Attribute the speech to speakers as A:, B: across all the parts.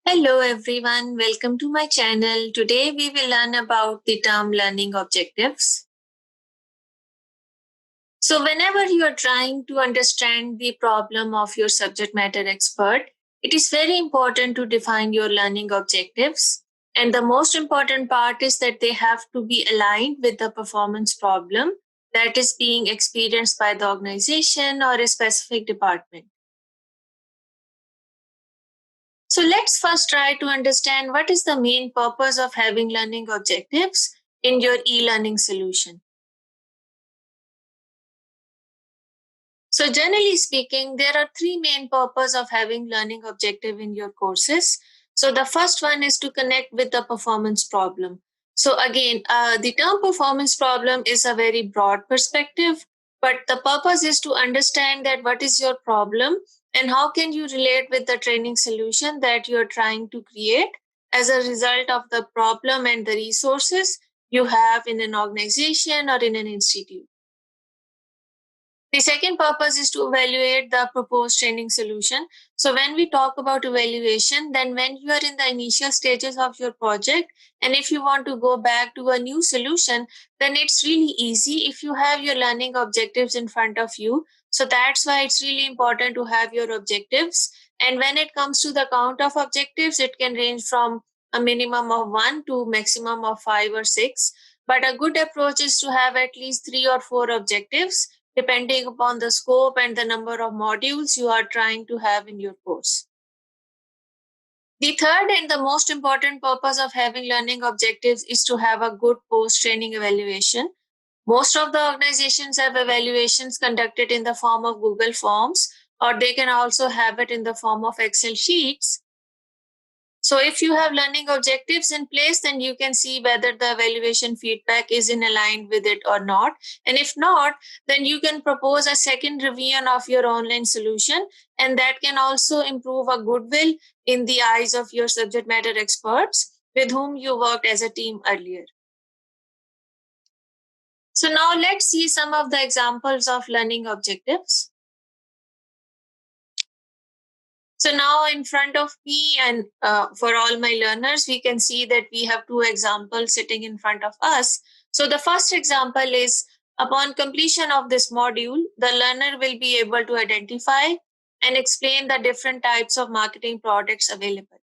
A: Hello everyone, welcome to my channel. Today we will learn about the term learning objectives. So whenever you are trying to understand the problem of your subject matter expert, it is very important to define your learning objectives. And the most important part is that they have to be aligned with the performance problem that is being experienced by the organization or a specific department. So let's first try to understand what is the main purpose of having learning objectives in your e-learning solution. So generally speaking, there are three main purposes of having learning objective in your courses. So the first one is to connect with the performance problem. So again, the term performance problem is a very broad perspective, but the purpose is to understand that what is your problem and how can you relate with the training solution that you're trying to create as a result of the problem and the resources you have in an organization or in an institute. The second purpose is to evaluate the proposed training solution. So when we talk about evaluation, then when you are in the initial stages of your project, and if you want to go back to a new solution, then it's really easy if you have your learning objectives in front of you. So that's why it's really important to have your objectives. And when it comes to the count of objectives, it can range from a minimum of 1 to maximum of 5 or 6. But a good approach is to have at least 3 or 4 objectives depending upon the scope and the number of modules you are trying to have in your course. The third and the most important purpose of having learning objectives is to have a good post-training evaluation. Most of the organizations have evaluations conducted in the form of Google Forms, or they can also have it in the form of Excel sheets. So if you have learning objectives in place, then you can see whether the evaluation feedback is in aligned with it or not. And if not, then you can propose a second revision of your online solution. And that can also improve a goodwill in the eyes of your subject matter experts with whom you worked as a team earlier. So now let's see some of the examples of learning objectives. So now in front of me and for all my learners, we can see that we have two examples sitting in front of us. So the first example is upon completion of this module, the learner will be able to identify and explain the different types of marketing products available.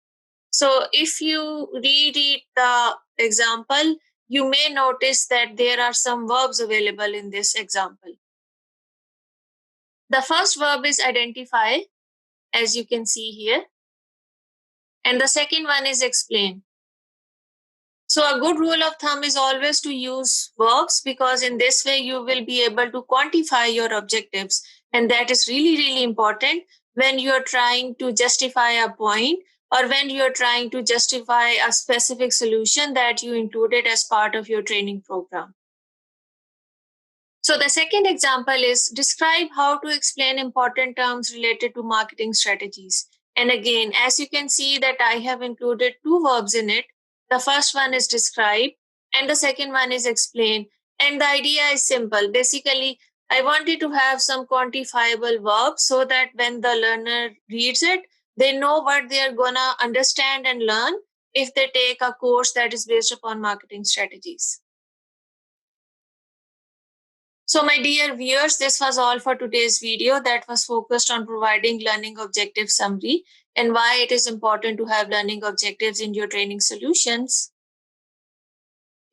A: So if you reread the example, you may notice that there are some verbs available in this example. The first verb is identify, as you can see here. And the second one is explain. So a good rule of thumb is always to use verbs because in this way you will be able to quantify your objectives. And that is really, really important when you're trying to justify a point or when you're trying to justify a specific solution that you included as part of your training program. So the second example is describe how to explain important terms related to marketing strategies. And again, as you can see that I have included two verbs in it. The first one is describe and the second one is explain. And the idea is simple. Basically, I wanted to have some quantifiable verbs so that when the learner reads it, they know what they are gonna understand and learn if they take a course that is based upon marketing strategies. So my dear viewers, this was all for today's video that was focused on providing learning objective summary and why it is important to have learning objectives in your training solutions.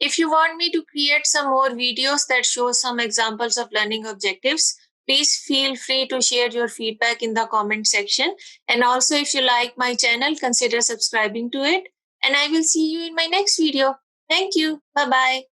A: If you want me to create some more videos that show some examples of learning objectives, please feel free to share your feedback in the comment section. And also if you like my channel, consider subscribing to it. And I will see you in my next video. Thank you. Bye-bye.